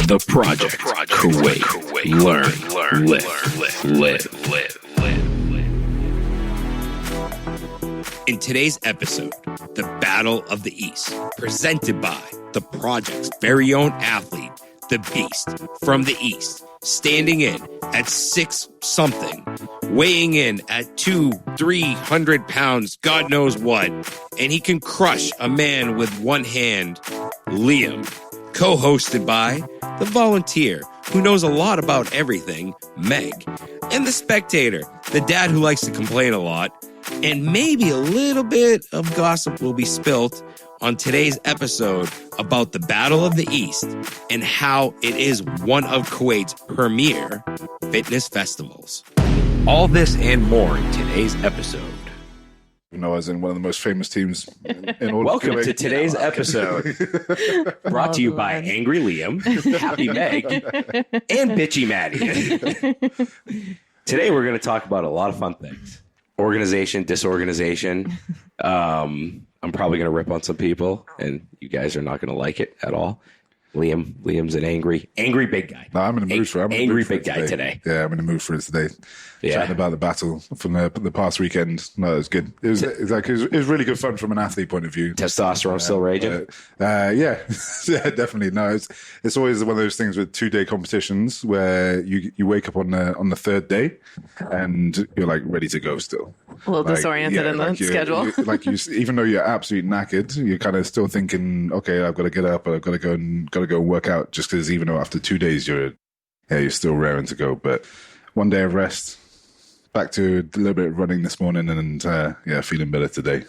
The Project. Kuwait. Learn. Live. In today's episode, the Battle of the East, presented by the Project's very own athlete, the Beast from the East, standing in at 6-something, weighing in at 200-300 pounds, God knows what, and he can crush a man with one hand, Liam. Co-hosted by the volunteer who knows a lot about everything, Meg, and the spectator, the dad who likes to complain a lot, and maybe a little bit of gossip will be spilt on today's episode about the Battle of the East and how it is one of Kuwait's premier fitness festivals. All this and more in today's episode. You know, as in one of the most famous teams in all Welcome of Kuwait. to today's episode, brought to you by Angry Liam, Happy Meg, and Bitchy Maddie. Today we're going to talk about a lot of fun things. Organization, disorganization. I'm probably going to rip on some people, and you guys are not going to like it at all. Liam's an angry big guy. No, I'm in the mood for it. Angry big guy today. Yeah, I'm in the mood for it today. Yeah. Chatting about the battle from the past weekend. No, it was good. It was really good fun from an athlete point of view. Testosterone still raging? Yeah, yeah, definitely. No, it's always one of those things with 2-day competitions where you wake up on the third day and you're like ready to go still. A little disoriented in the schedule. Even though you're absolutely knackered, you're kind of still thinking, okay, I've got to get up, I've got to go and work out, just because even though after 2 days you're still raring to go. But 1 day of rest, back to a little bit of running this morning, and feeling better today.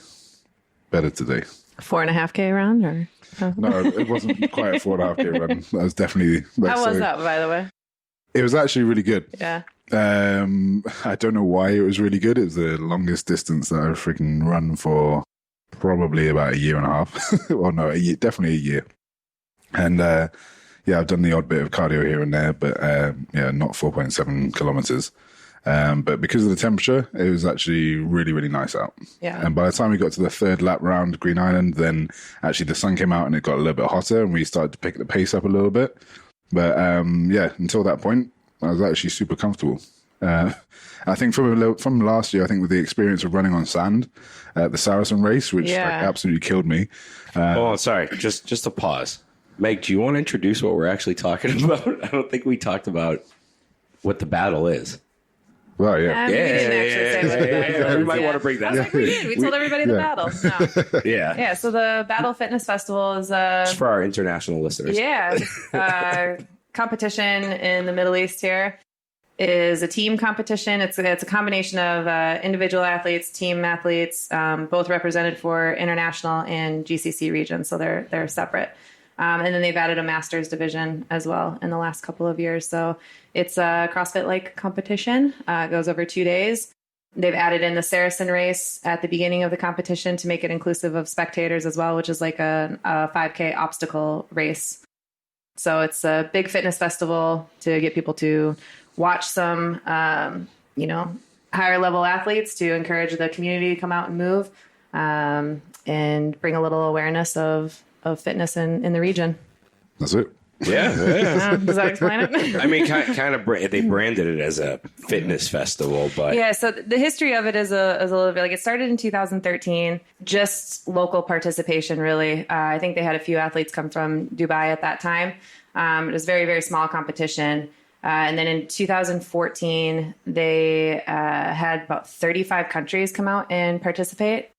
4.5K run, or no, it wasn't quite a 4.5K run. That was definitely. How was that, by the way? It was actually really good. Yeah. I don't know why it was really good. It was the longest distance that I've freaking run for probably about a year and a half. Well, no, definitely a year. And I've done the odd bit of cardio here and there, but not 4.7 kilometers. But because of the temperature, it was actually really, really nice out. Yeah. And by the time we got to the third lap round Green Island, then actually the sun came out and it got a little bit hotter, and we started to pick the pace up a little bit. But until that point, I was actually super comfortable. I think from last year, I think with the experience of running on sand at the Saracen Race, which absolutely killed me. Sorry, just a pause. Meg, do you want to introduce what we're actually talking about? I don't think we talked about what the battle is. Well, yeah. We didn't actually say what the battle is. We might want to bring that up. We did. We told everybody the battle. No. Yeah. Yeah, so the Battle Fitness Festival is just for our international listeners. Yeah. Competition in the Middle East here. It is a team competition. It's a combination of individual athletes, team athletes, both represented for international and GCC regions, so they're separate. And then they've added a masters division as well in the last couple of years. So it's a CrossFit-like competition. It goes over 2 days. They've added in the Saracen Race at the beginning of the competition to make it inclusive of spectators as well, which is like a 5K obstacle race. So it's a big fitness festival to get people to watch some, higher level athletes, to encourage the community to come out and move, and bring a little awareness of fitness in the region. That's it. Yeah. Does that explain it? I mean, kind of they branded it as a fitness festival, but yeah. So the history of it is a little bit like it started in 2013, just local participation. Really, I think they had a few athletes come from Dubai at that time. It was very, very small competition. And then in 2014, they had about 35 countries come out and participate,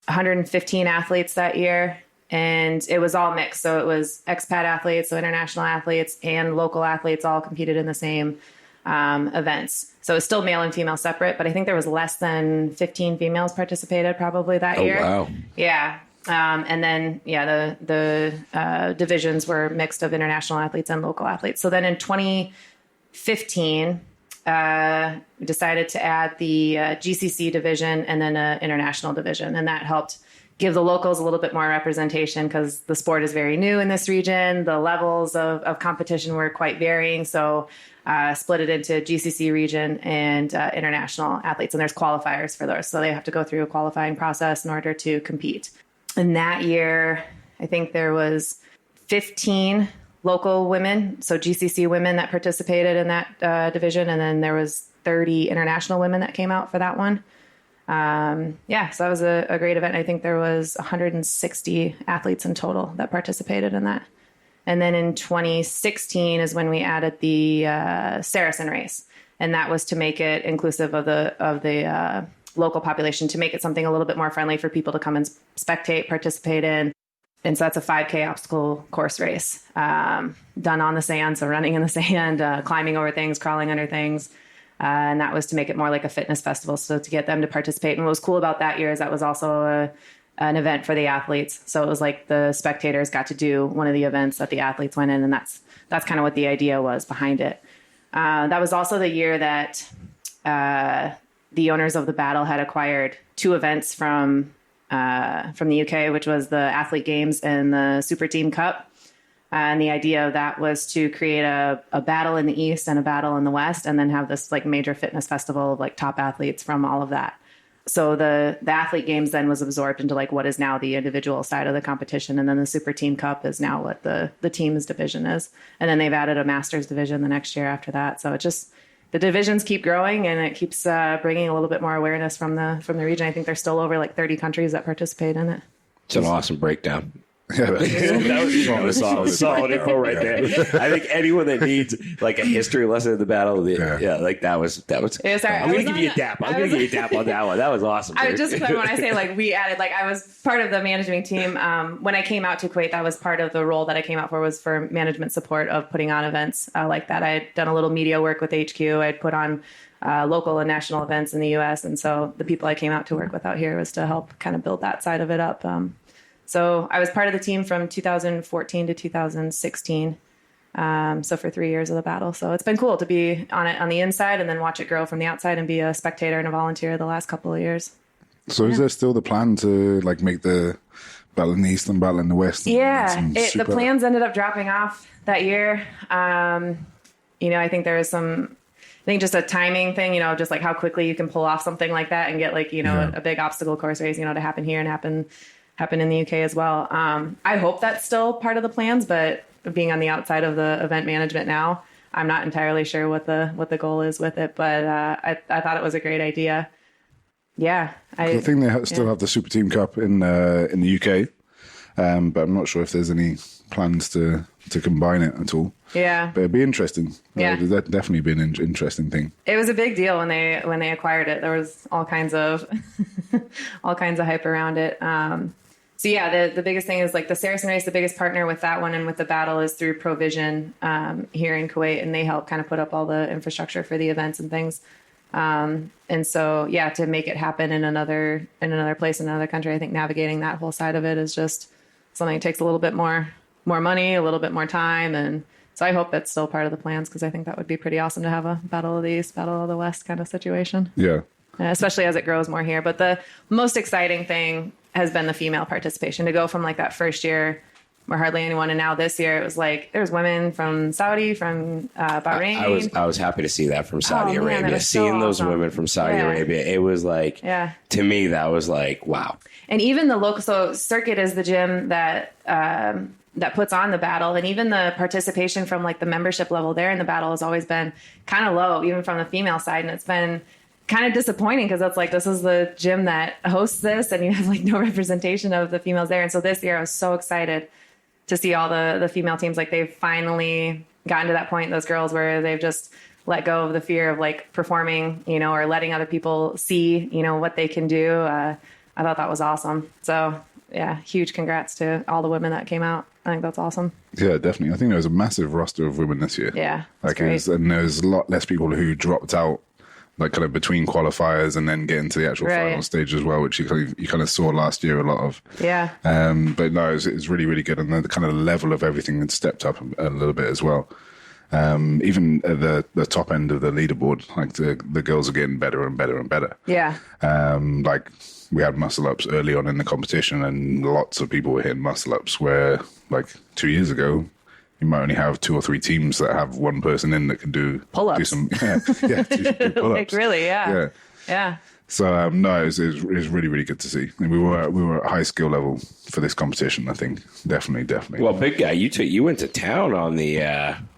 115 athletes that year. And it was all mixed. So it was expat athletes, so international athletes and local athletes all competed in the same events. So it's still male and female separate, but I think there was less than 15 females participated probably that year. Oh, wow. Yeah. And then, the divisions were mixed of international athletes and local athletes. So then in 2015, we decided to add the GCC division and then an international division. And that helped give the locals a little bit more representation because the sport is very new in this region. The levels of competition were quite varying. So split it into GCC region and international athletes. And there's qualifiers for those. So they have to go through a qualifying process in order to compete. And that year, I think there was 15 local women, so GCC women that participated in that division. And then there was 30 international women that came out for that one. So that was a great event. I think there was 160 athletes in total that participated in that. And then in 2016 is when we added the Saracen Race. And that was to make it inclusive of the local population, to make it something a little bit more friendly for people to come and spectate, participate in. And so that's a 5K obstacle course race done on the sand. So running in the sand, climbing over things, crawling under things. And that was to make it more like a fitness festival. So to get them to participate. And what was cool about that year is that was also an event for the athletes. So it was like the spectators got to do one of the events that the athletes went in. And that's kind of what the idea was behind it. That was also the year that the owners of the battle had acquired 2 events from the UK, which was the Athlete Games and the Super Team Cup. And the idea of that was to create a battle in the East and a battle in the West, and then have this like major fitness festival of like top athletes from all of that. So the Athlete Games then was absorbed into like what is now the individual side of the competition. And then the Super Team Cup is now what the team's division is. And then they've added a Masters division the next year after that. So it just, the divisions keep growing, and it keeps bringing a little bit more awareness from the region. I think there's still over like 30 countries that participate in it. It's an awesome breakdown. Yeah, that was solid info right there. I think anyone that needs like a history lesson of the battle, that was. Yeah, sorry, I'm gonna give you a dap. I'm gonna give you a dap on that one. That was awesome. I just when I say like we added, like I was part of the management team when I came out to Kuwait. That was part of the role that I came out for, was for management support of putting on events like that. I had done a little media work with HQ. I'd put on local and national events in the U.S. And so the people I came out to work with out here was to help kind of build that side of it up. So I was part of the team from 2014 to 2016. So for 3 years of the battle. So it's been cool to be on it on the inside and then watch it grow from the outside and be a spectator and a volunteer the last couple of years. So is there still the plan to like make the battle in the East and battle in the West? The plans ended up dropping off that year. I think there was just a timing thing, just like how quickly you can pull off something like that and get like, a big obstacle course race, to happen here and happen in the UK as well. I hope that's still part of the plans, but being on the outside of the event management now, I'm not entirely sure what the goal is with it, but I thought it was a great idea. Yeah. I think they still have the Super Team Cup in the UK, but I'm not sure if there's any plans to combine it at all. Yeah. But it'd be interesting. Yeah. That'd definitely be an interesting thing. It was a big deal when they acquired it. There was all kinds of hype around it. So yeah, the biggest thing is like the Saracen Race, the biggest partner with that one and with the battle is through Provision here in Kuwait, and they help kind of put up all the infrastructure for the events and things. And so yeah, to make it happen in another place, in another country, I think navigating that whole side of it is just something that takes a little bit more money, a little bit more time, and so I hope that's still part of the plans, because I think that would be pretty awesome to have a Battle of the East, Battle of the West kind of situation. Yeah. Especially as it grows more here. But the most exciting thing has been the female participation, to go from like that first year where hardly anyone, and now this year it was like there's women from Saudi, from Bahrain. I was happy to see that from Saudi Arabia. Seeing those women from Saudi Arabia, it was like, to me that was like, wow. And even the local, so Circuit is the gym that puts on the battle, and even the participation from like the membership level there in the battle has always been kind of low, even from the female side, and it's been kind of disappointing, because it's like, this is the gym that hosts this and you have like no representation of the females there. And so this year I was so excited to see all the female teams. Like they've finally gotten to that point, those girls, where they've just let go of the fear of like performing, or letting other people see, what they can do. I thought that was awesome. So yeah, huge congrats to all the women that came out. I think that's awesome. Yeah, definitely. I think there was a massive roster of women this year. Yeah. And there's a lot less people who dropped out, like kind of between qualifiers and then get into the actual final stage as well, which you kind of saw last year a lot of. Yeah. But no, it's really, really good. And the kind of level of everything had stepped up a little bit as well. Even at the top end of the leaderboard, like the girls are getting better and better and better. Yeah. Like we had muscle ups early on in the competition, and lots of people were hitting muscle ups where like 2 years ago, you might only have 2 or 3 teams that have one person in that can do pull-ups. Do some pull-ups. Like really, yeah. So no, it was really, really good to see. And we were at high skill level for this competition. I think definitely. Well, big guy, you went to town on the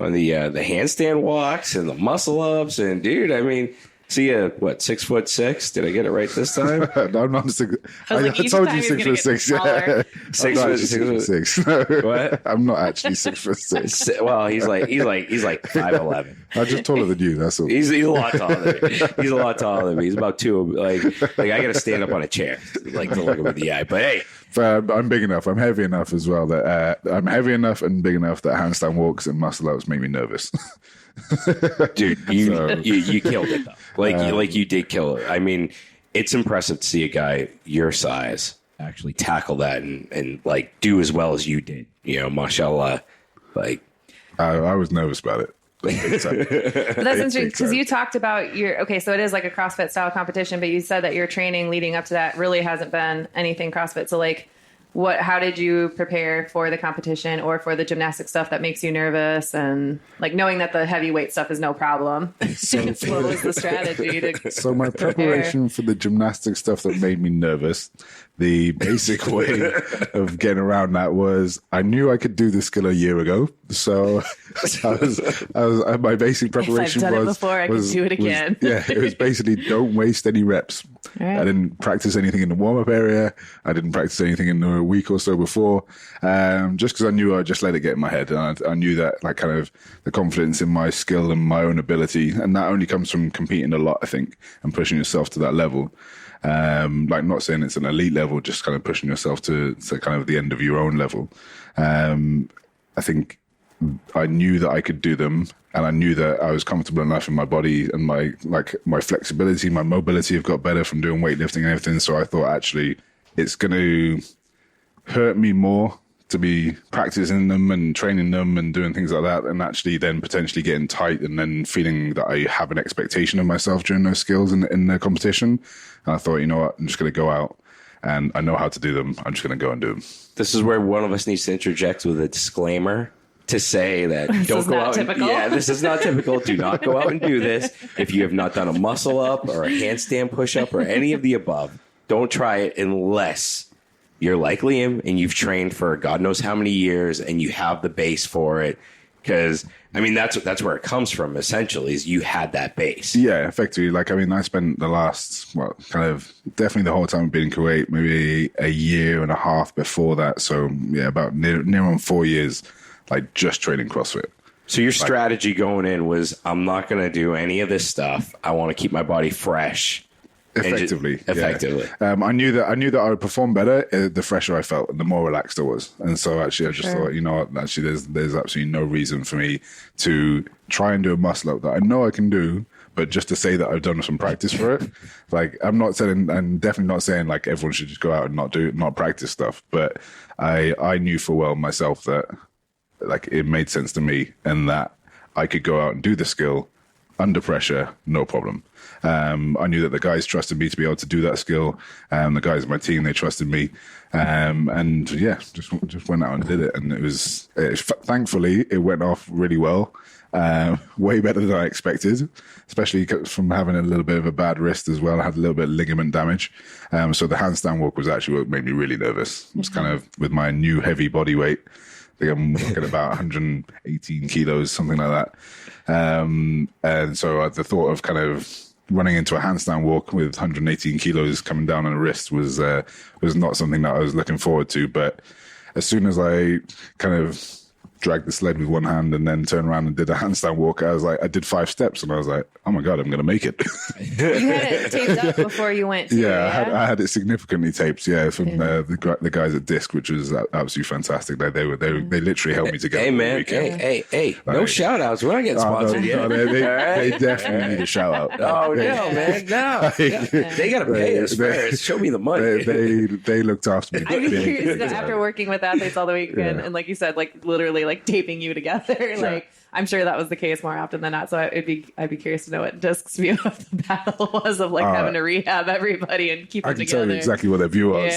handstand walks and the muscle ups, and dude, I mean, see you, what, 6'6"? Did I get it right this time? No, I'm not 6. I told you 6'6". Yeah. 6'6". No, What? I'm not actually 6'6". Well, he's like 5'11". I'm just taller than you. That's all. He's a lot taller than me. He's a lot taller than me. He's about 2. Like I got to stand up on a chair, like to look him in the eye. But hey, but I'm big enough. I'm heavy enough as well that I'm heavy enough and big enough that handstand walks and muscle ups make me nervous. Dude, you killed it though. Like you did kill it. I mean, it's impressive to see a guy your size actually tackle that and like do as well as you did. You know, mashallah. Like I was nervous about it. But that's interesting because you talked about so it is like a CrossFit style competition, but you said that your training leading up to that really hasn't been anything CrossFit. So like, how did you prepare for the competition or for the gymnastic stuff that makes you nervous, and like knowing that the heavyweight stuff is no problem? What was the strategy So my preparation for the gymnastic stuff that made me nervous, the basic way of getting around that was I knew I could do this skill a year ago. So I was my basic preparation I've done it before, I can do it again. It was basically don't waste any reps. Right. I didn't practice anything in the warm-up area. I didn't practice anything in the week or so before, just because I knew I'd just let it get in my head. And I knew that like kind of the confidence in my skill and my own ability. And that only comes from competing a lot, I think, and pushing yourself to that level. Like not saying it's an elite level, just kind of pushing yourself to kind of the end of your own level. I think I knew that I could do them, and I knew that I was comfortable enough in my body, and my flexibility, my mobility have got better from doing weightlifting and everything. So I thought actually it's going to hurt me more to be practicing them and training them and doing things like that, and actually then potentially getting tight and then feeling that I have an expectation of myself during those skills in the competition. And I thought, you know what, I'm just going to go out and I know how to do them. I'm just going to go and do them. This is where one of us needs to interject with a disclaimer to say that don't go out. This is not typical. Do not go out and do this. If you have not done a muscle up or a handstand push up or any of the above, don't try it unless you're like Liam and you've trained for God knows how many years and you have the base for it. Because I mean, that's where it comes from. Essentially, is you had that base. Yeah, effectively. Like, I mean, I spent the last, definitely the whole time I've been in Kuwait, maybe a year and a half before that. So yeah, about near on 4 years, like just training CrossFit. So your strategy going in was, I'm not going to do any of this stuff. I want to keep my body fresh. Effectively. Yeah. I knew that I would perform better the fresher I felt and the more relaxed I was. And so actually I just thought, you know what, actually there's absolutely no reason for me to try and do a muscle up that I know I can do, but just to say that I've done some practice for it. Like, I'm definitely not saying like everyone should just go out and not practice stuff. But I knew full well myself that like it made sense to me and that I could go out and do the skill under pressure, no problem. I knew that the guys trusted me to be able to do that skill. The guys on my team, they trusted me. And yeah, just went out and did it. And thankfully, it went off really well. Way better than I expected, especially from having a little bit of a bad wrist as well. I had a little bit of ligament damage. So the handstand walk was actually what made me really nervous. It was kind of with my new heavy body weight. I think I'm looking at about 118 kilos, something like that. And so the thought of kind of running into a handstand walk with 118 kilos coming down on the wrist was not something that I was looking forward to. But as soon as I kind of dragged the sled with one hand and then turned around and did a handstand walk, I did 5 steps and I was like, oh my God, I'm going to make it. You had it taped up before you went to I had it significantly taped, from the guys at Disc, which was absolutely fantastic. They literally helped me to get Hey man, hey, no shout outs. We're not getting sponsored yet. They definitely need a shout out. Oh no, man, no. They got to pay us first. Show me the money. They looked after me. I'm curious after working with athletes all the weekend and like you said, like literally like taping you together. Like I'm sure that was the case more often than not. So I'd be curious to know what Disc's view of the battle was of like having to rehab everybody and keep them together. I can tell you exactly what their view was.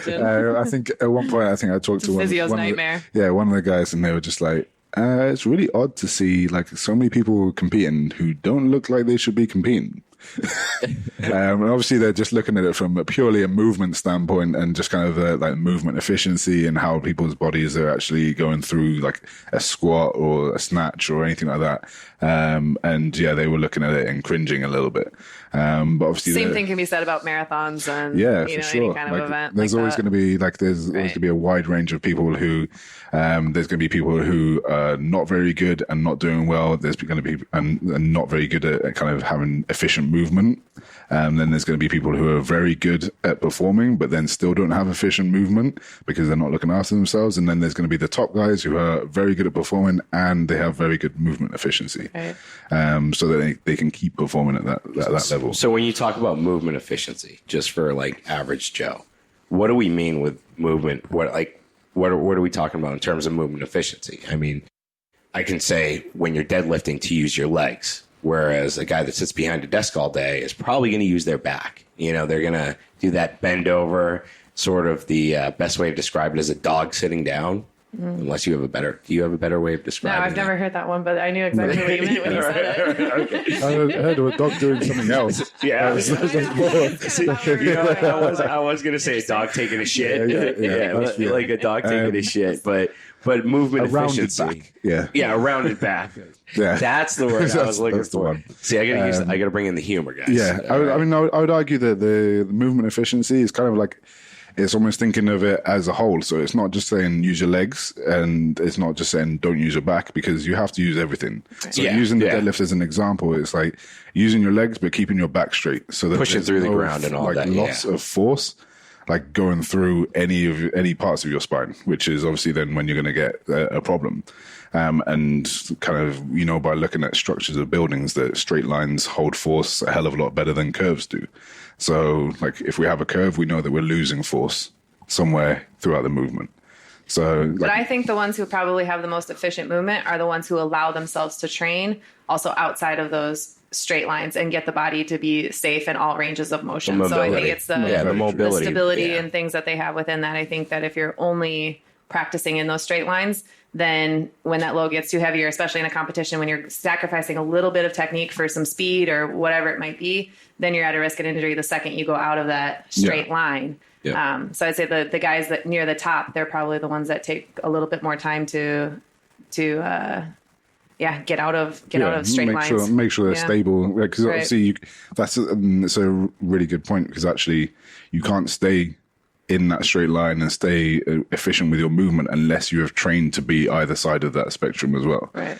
Yeah, I think at one point I talked to physio's nightmare. One of the guys, and they were just like, it's really odd to see like so many people competing who don't look like they should be competing. And obviously they're just looking at it from purely a movement standpoint and just kind of like movement efficiency and how people's bodies are actually going through like a squat or a snatch or anything like that. And yeah, they were looking at it and cringing a little bit. But obviously same thing can be said about marathons and for sure. any kind of event. There's always going to be there's always going to be a wide range of people who there's going to be people who are not very good and not doing well. There's going to be and not very good at kind of having efficient movement. Then there's going to be people who are very good at performing, but then still don't have efficient movement because they're not looking after themselves. And then there's going to be the top guys who are very good at performing and they have very good movement efficiency, so that they can keep performing at that level. So when you talk about movement efficiency, just for like average Joe, what do we mean with movement? What are we talking about in terms of movement efficiency? I mean, I can say when you're deadlifting to use your legs. Whereas a guy that sits behind a desk all day is probably going to use their back. You know, they're going to do that bend over, sort of the best way to describe it is a dog sitting down. Unless you have a better way of describing it. No, I've never heard that one, but I knew exactly what you meant when you said it. Okay. I heard of a dog doing something else. Yeah. I was going to say a dog taking a shit. Yeah, like a dog taking a shit, but movement efficiency. Yeah, a rounded back. Yeah, that's the word I was looking for. See, I got to bring in the humor, guys. Yeah, I would argue that the movement efficiency is kind of like, it's almost thinking of it as a whole. So it's not just saying use your legs, and it's not just saying don't use your back, because you have to use everything. So using the deadlift as an example, it's like using your legs but keeping your back straight, so that pushing through the ground and all that. Lots of force, like going through any parts of your spine, which is obviously then when you're going to get a problem. And kind of, by looking at structures of buildings, that straight lines hold force a hell of a lot better than curves do. So, like, if we have a curve, we know that we're losing force somewhere throughout the movement. So, but I think the ones who probably have the most efficient movement are the ones who allow themselves to train also outside of those straight lines and get the body to be safe in all ranges of motion. So I think it's the mobility, the stability and things that they have within that. I think that if you're only practicing in those straight lines, then when that load gets too heavy, or especially in a competition, when you're sacrificing a little bit of technique for some speed or whatever it might be, then you're at a risk of injury the second you go out of that straight line. Yeah. So I'd say the guys that near the top, they're probably the ones that take a little bit more time to get out of straight lines. Make sure they're stable, because obviously that's a really good point, because actually you can't stay in that straight line and stay efficient with your movement unless you have trained to be either side of that spectrum as well. Right.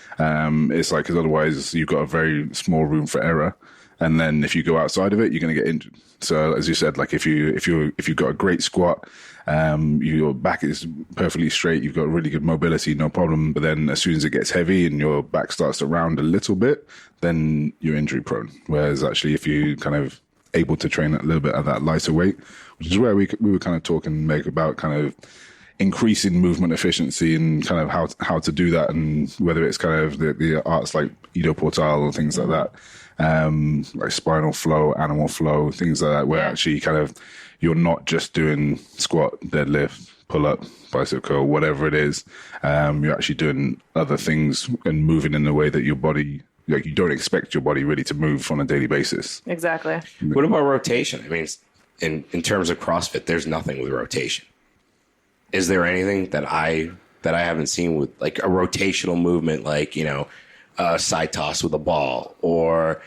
It's like, because otherwise you've got a very small room for error, and then if you go outside of it, you're going to get injured. So as you said, like if you've got a great squat, your back is perfectly straight, you've got really good mobility, no problem. But then as soon as it gets heavy and your back starts to round a little bit, then you're injury prone. Whereas actually, if you kind of able to train a little bit at that lighter weight, which is where we were kind of talking, Meg, about kind of increasing movement efficiency and kind of how to do that, and whether it's kind of the arts like Ido Portal and things like that, like spinal flow, animal flow, things like that, where actually kind of you're not just doing squat, deadlift, pull up, bicep curl, whatever it is. You're actually doing other things and moving in a way that your body, like, you don't expect your body really to move on a daily basis. Exactly. What about rotation? I mean, in terms of CrossFit, there's nothing with rotation. Is there anything that I haven't seen with like a rotational movement, like, a side toss with a ball, or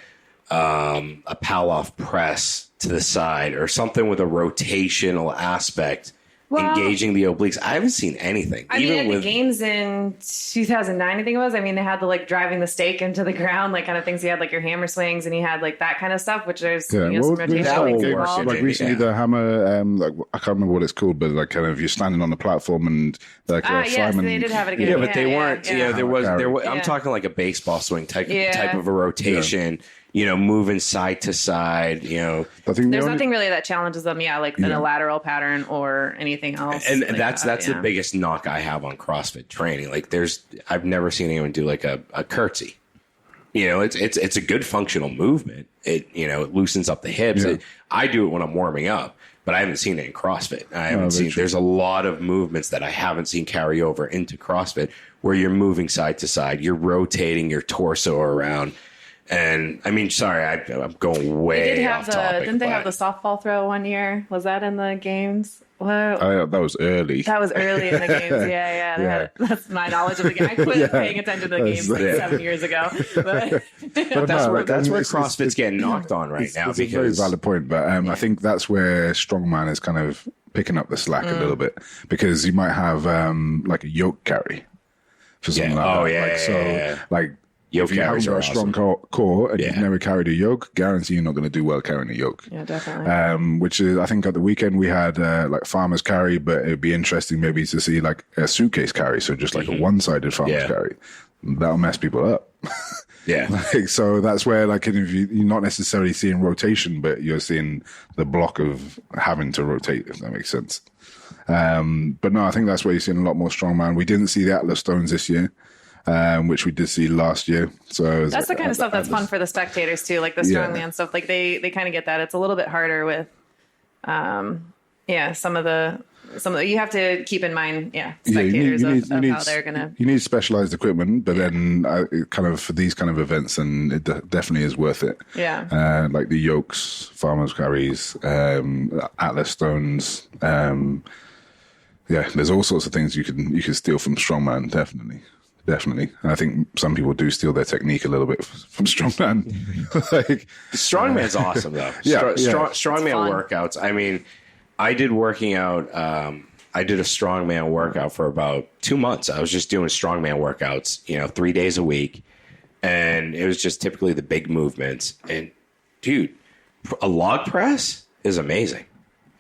a Palloff press to the side, or something with a rotational aspect? Engaging the obliques. I haven't seen anything. I mean, at the games in 2009, I think it was, they had the like driving the stake into the ground, like kind of things. You had like your hammer swings, and you had like that kind of stuff, which there's some rotation involved. Like recently, the hammer, like I can't remember what it's called, but like kind of you're standing on the platform and like fireman. They did have it again. Yeah, but they weren't. Yeah, there was. I'm talking like a baseball swing type of a rotation. Moving side to side, I think there's nothing really that challenges them. Like in a lateral pattern or anything else. And like that's the biggest knock I have on CrossFit training. Like I've never seen anyone do like a curtsy. It's a good functional movement. It loosens up the hips. Yeah. I do it when I'm warming up, but I haven't seen it in CrossFit. I haven't seen. There's a lot of movements that I haven't seen carry over into CrossFit, where you're moving side to side, you're rotating your torso around. And I mean, sorry, I'm going way off topic. Didn't they have the softball throw one year? Was that in the games? Whoa. That was early. That was early in the games. Yeah. That's my knowledge of the game. I quit paying attention to the games 7 years ago. But that's where CrossFit's getting knocked on right now. It's a very valid point, but I think that's where strongman is kind of picking up the slack a little bit, because you might have like a yoke carry for something like that. Like if you haven't got a strong core and you've never carried a yoke, guarantee you're not going to do well carrying a yoke. Yeah, definitely. Which is, I think at the weekend we had like farmer's carry, but it'd be interesting maybe to see like a suitcase carry. So just like a one-sided farmer's carry. That'll mess people up. So that's where like if you're not necessarily seeing rotation, but you're seeing the block of having to rotate, if that makes sense. But no, I think that's where you're seeing a lot more strongman. We didn't see the Atlas stones this year. Which we did see last year. So that's the kind of stuff that's fun for the spectators too, like the strongman stuff. Like they kind of get that. It's a little bit harder with, some of the you have to keep in mind, spectators of how they're gonna. You need specialized equipment, but then kind of for these kind of events, and it definitely is worth it. Yeah, like the yokes, farmers carries, Atlas stones. There's all sorts of things you can steal from strongman. Definitely. And I think some people do steal their technique a little bit from strongman. Strongman's awesome though. Strongman workouts. I mean, I did working out. I did a strongman workout for about 2 months. I was just doing strongman workouts, 3 days a week. And it was just typically the big movements. And dude, a log press is amazing.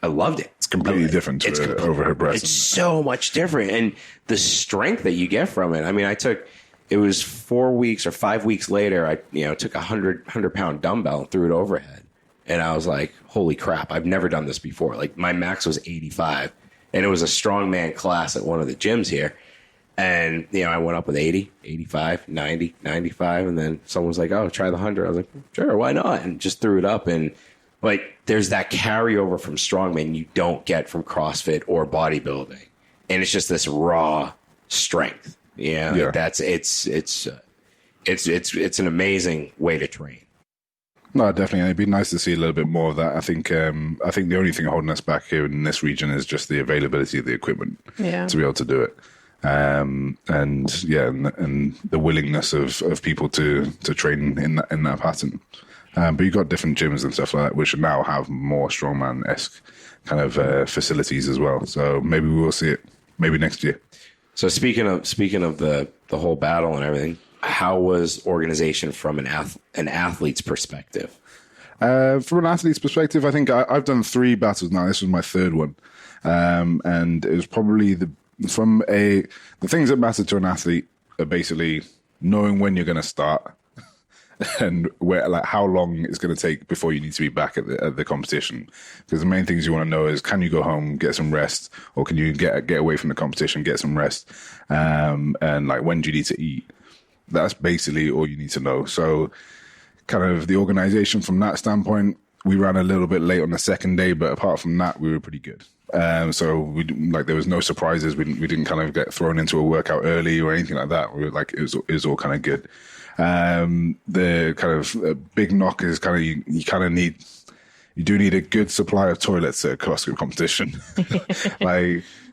I loved it. It's completely different to overhead press. It's so much different. And the strength that you get from it. I mean, it was 4 weeks or 5 weeks later, I took a 100-pound dumbbell and threw it overhead. And I was like, holy crap, I've never done this before. Like my max was 85. And it was a strongman class at one of the gyms here. And, I went up with 80, 85, 90, 95. And then someone was like, oh, try the 100. I was like, sure, why not? And just threw it up. And like, there's that carryover from strongman you don't get from CrossFit or bodybuilding, and it's just this raw strength. That's it's an amazing way to train. No, definitely. It'd be nice to see a little bit more of that. I think the only thing holding us back here in this region is just the availability of the equipment to be able to do it. And the willingness of people to train in that pattern. But you've got different gyms and stuff like that, which now have more strongman-esque kind of facilities as well. So maybe we will see it maybe next year. So speaking of the whole battle and everything, how was organization from an athlete's perspective? From an athlete's perspective, I think I've done 3 battles now. This was my 3rd one. And it was probably the things that matter to an athlete are basically knowing when you're going to start, and how long it's going to take before you need to be back at the competition. Because the main things you want to know is, can you go home, get some rest, or can you get away from the competition, get some rest, and like when do you need to eat? That's basically all you need to know. So kind of the organization from that standpoint, we ran a little bit late on the 2nd day, but apart from that, we were pretty good. So there was no surprises. We didn't kind of get thrown into a workout early or anything like that. We were like, it was all kind of good. The kind of big knock is kind of you do need a good supply of toilets at a CrossFit competition.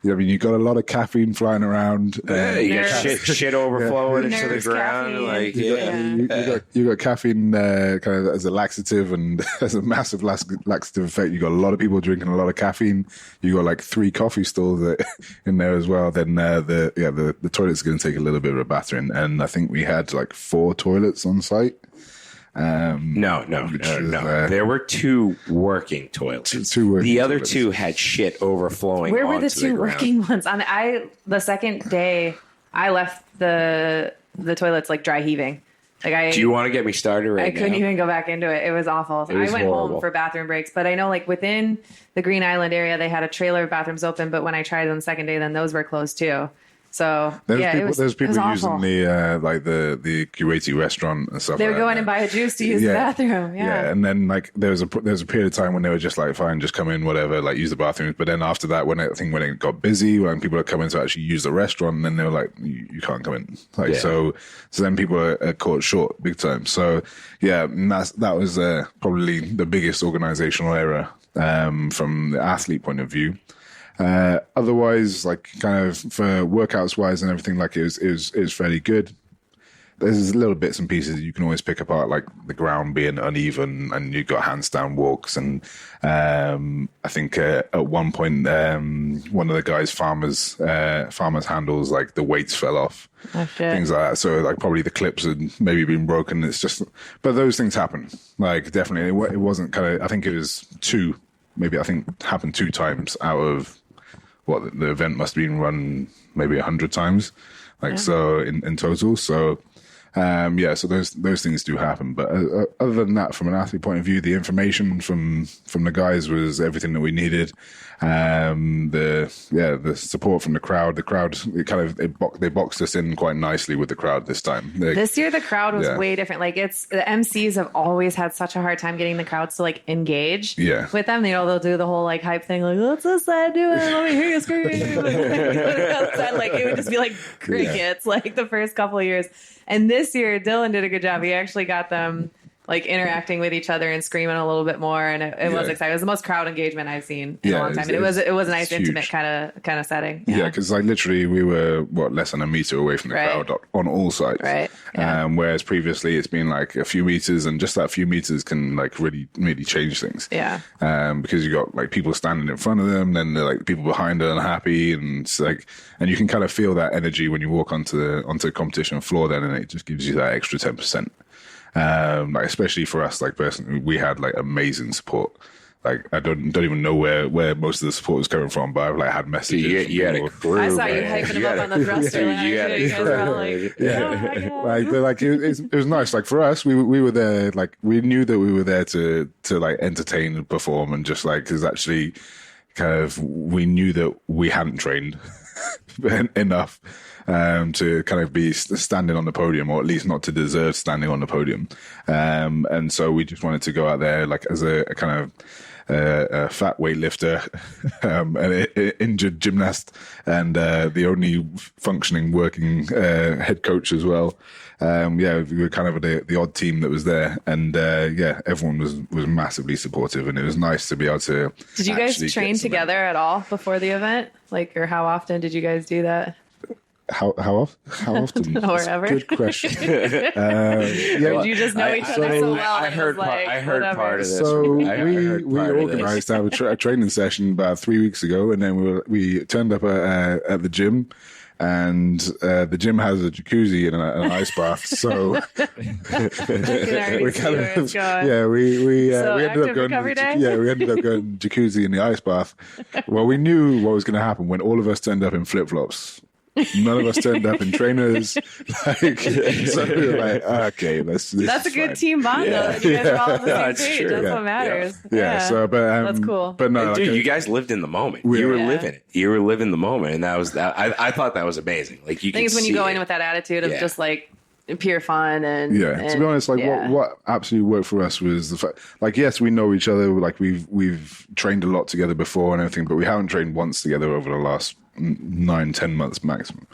You got a lot of caffeine flying around. You got shit overflowing into the ground. You got caffeine kind of as a laxative and as a massive laxative effect. You got a lot of people drinking a lot of caffeine. You got like 3 coffee stalls in there as well. Then the toilet's going to take a little bit of a battering. And I think we had like 4 toilets on site. No. There were 2 working toilets. The other 2 had shit overflowing. Where were the 2 working ones? The 2nd day, I left the toilets like dry heaving. Do you want to get me started right now? I couldn't even go back into it. It was awful. I went home for bathroom breaks, but I know like within the Green Island area, they had a trailer of bathrooms open. But when I tried on the 2nd day, then those were closed too. So there's people using awful. the like the Kuwaiti restaurant and stuff. They were like going that. and buy a juice to use the bathroom. Yeah. And then like there was a period of time when they were just like, fine, just come in, whatever, like use the bathrooms. But then after that, when it got busy, when people are coming to actually use the restaurant, then they were like, you can't come in. Like so then people are caught short big time. So yeah, and that was probably the biggest organizational error from the athlete point of view. Otherwise, like kind of for workouts wise and everything, like it was fairly good. There's little bits and pieces you can always pick apart, like the ground being uneven, and you've got handstand walks. And I think at one point, one of the guys' farmers handles, like the weights fell off, things like that. So like probably the clips had maybe been broken. It's just, but those things happen. Like definitely, it wasn't kind of. I think it was happened 2 times out of what the event must have been run maybe 100 times, so in total. So so those things do happen. But other than that, from an athlete point of view, the information from the guys was everything that we needed. The support from the crowd they boxed us in quite nicely with the crowd this time. This year the crowd was way different. Like the MCs have always had such a hard time getting the crowds to like engage with them. They'll do the whole like hype thing, like what's this lad doing? Let me hear you scream. Like it would just be like crickets like the first couple of years. And this year, Dylan did a good job. He actually got them like interacting with each other and screaming a little bit more, and it was exciting. It was the most crowd engagement I've seen in a long time. And it was a nice, intimate kind of setting. Yeah, because like literally we were less than a meter away from the crowd on all sides. Right. Whereas previously it's been like a few meters, and just that few meters can like really, really change things. Yeah. Because you got like people standing in front of them, then they're like people behind are unhappy, and it's like, and you can kind of feel that energy when you walk onto the competition floor. Then, and it just gives you that extra 10%. Like especially for us, like personally, we had like amazing support. Like I don't even know where most of the support was coming from, but I've like had messages. You had a crew. I saw you hyping him up on the thruster. It was nice. Like for us, we were there. Like we knew that we were there to like entertain and perform, and just like because actually, kind of we knew that we hadn't trained enough. To kind of be standing on the podium, or at least not to deserve standing on the podium. And so we just wanted to go out there like as a kind of a fat weightlifter, an injured gymnast, and the only functioning working head coach as well. We were kind of the odd team that was there, and everyone was massively supportive, and it was nice to be able to. Did you guys train together at all before the event? Like, or how often did you guys do that? How often? Or ever. Good question. Did you just know each other so well? I heard part of this. So we organized to have a training session about 3 weeks ago, and then we turned up at the gym. And the gym has a jacuzzi and an ice bath, so we ended up going jacuzzi in the ice bath. Well, we knew what was going to happen when all of us turned up in flip flops. None of us turned up in trainers. So we were like, okay, that's a good team bond, though. You guys are all on the same page. That's what matters. So, but that's cool. But no, dude, you guys lived in the moment. You were living it. You were living the moment, and that was. I thought that was amazing. Like you, I think it's when you go in with that attitude of just like pure fun and to be honest, like what absolutely worked for us was the fact, like, yes, we know each other, like we've trained a lot together before and everything, but we haven't trained once together over the last 9-10 months maximum,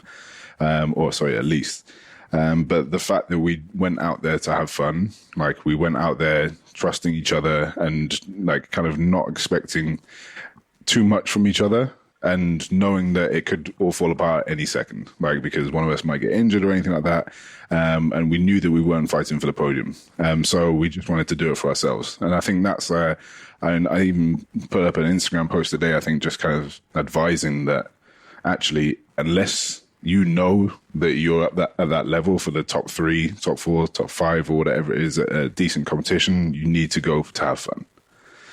at least. But the fact that we went out there to have fun, like we went out there trusting each other and like kind of not expecting too much from each other, and knowing that it could all fall apart any second, like because one of us might get injured or anything like that. And we knew that we weren't fighting for the podium. So we just wanted to do it for ourselves. And I think that's, I even put up an Instagram post today, I think just kind of advising that actually, unless you know that you're at that level for the top 3, top 4, top 5, or whatever it is, at a decent competition, you need to go to have fun.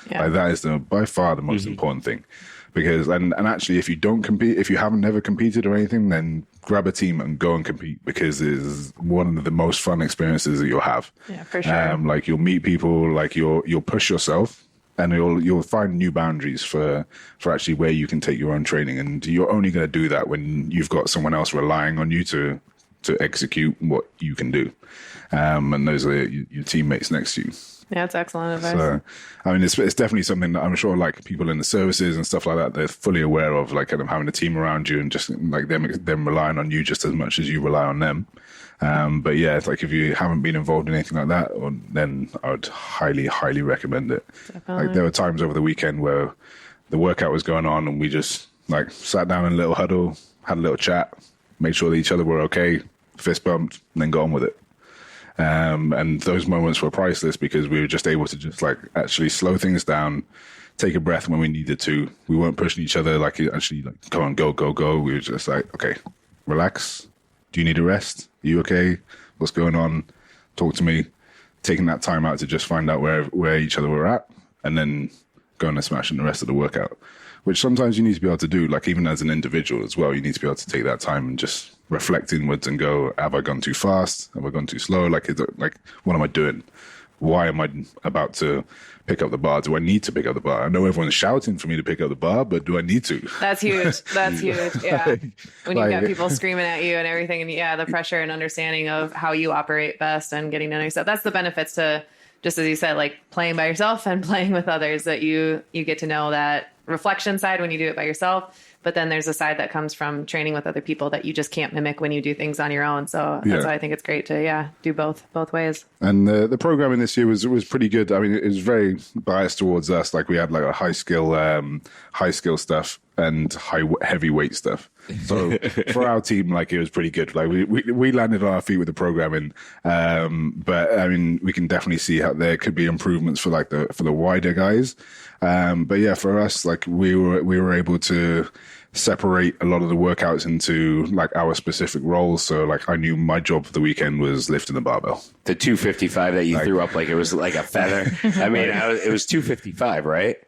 Yeah. Like that is by far the most important thing. Because and actually, if you don't compete, if you haven't never competed or anything, then grab a team and go and compete, because it's one of the most fun experiences that you'll have. Yeah, for sure. Like you'll meet people, like you'll push yourself, and you'll find new boundaries for actually where you can take your own training, and you're only going to do that when you've got someone else relying on you to execute what you can do, and those are your teammates next to you. Yeah, it's excellent advice. So, I mean, it's definitely something that I'm sure, like, people in the services and stuff like that, they're fully aware of, like, kind of having a team around you and just like them relying on you just as much as you rely on them. But yeah, it's like, if you haven't been involved in anything like that, then I would highly, highly recommend it. Definitely. Like, there were times over the weekend where the workout was going on and we just like sat down in a little huddle, had a little chat, made sure that each other were okay, fist bumped, and then got on with it. And those moments were priceless because we were just able to just like actually slow things down, take a breath when we needed to. We weren't pushing each other like actually like, come on, go, go, go. We were just like, okay, relax. Do you need a rest? Are you okay? What's going on? Talk to me. Taking that time out to just find out where each other were at, and then going and smashing the rest of the workout, which sometimes you need to be able to do, like even as an individual as well. You need to be able to take that time and just reflect inwards and go, have I gone too fast? Have I gone too slow? Like, what am I doing? Why am I about to pick up the bar? Do I need to pick up the bar? I know everyone's shouting for me to pick up the bar, but do I need to? That's huge. That's huge. Yeah. When you've got people screaming at you and everything, and yeah, the pressure and understanding of how you operate best and getting to know yourself. That's the benefits to, just as you said, like playing by yourself and playing with others, that you get to know that reflection side when you do it by yourself. But then there's a side that comes from training with other people that you just can't mimic when you do things on your own. So that's why I think it's great to, do both ways. And the programming this year was pretty good. I mean, it was very biased towards us. Like, we had like a high skill stuff and heavyweight stuff. So for our team, like, it was pretty good. Like, we landed on our feet with the programming. But I mean, we can definitely see how there could be improvements for the wider guys. But yeah, for us, like, we were able to separate a lot of the workouts into like our specific roles. So like, I knew my job for the weekend was lifting the barbell. The 255 that you threw up like it was like a feather. I mean, it was 255, right?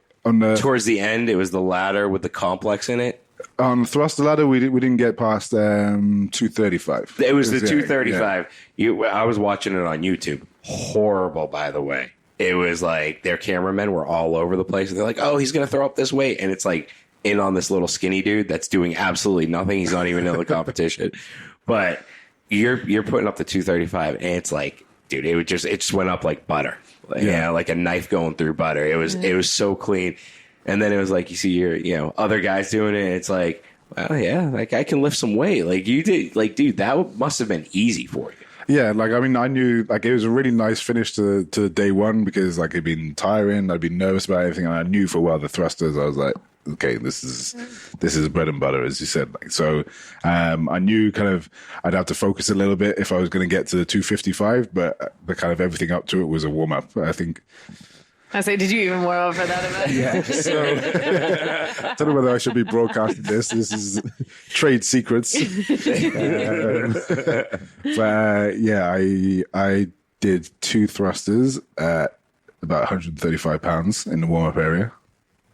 Towards the end, it was the ladder with the complex in it. On thruster ladder, we didn't get past 235. It was the 235. Yeah. I was watching it on YouTube. Horrible, by the way. It was like their cameramen were all over the place. And they're like, oh, he's going to throw up this weight. And it's like in on this little skinny dude that's doing absolutely nothing. He's not even in the competition. But you're putting up the 235, and it's like, dude, it just went up like butter. Yeah, like a knife going through butter. It was so clean. And then it was like, you see your, other guys doing it. It's like, well, yeah, like I can lift some weight. Like you did, like, dude, that must have been easy for you. Yeah, like, I mean, I knew, like, it was a really nice finish to day one because, like, it'd been tiring. I'd been nervous about everything. And I knew for a while the thrusters, I was like, okay, this is bread and butter, as you said. Like, so I knew kind of I'd have to focus a little bit if I was going to get to the 255, but the kind of everything up to it was a warm up, I think. I say, did you even warm up for that event? Yeah. So I don't know whether I should be broadcasting this. This is trade secrets. But yeah, I did 2 thrusters at about 135 pounds in the warm up area,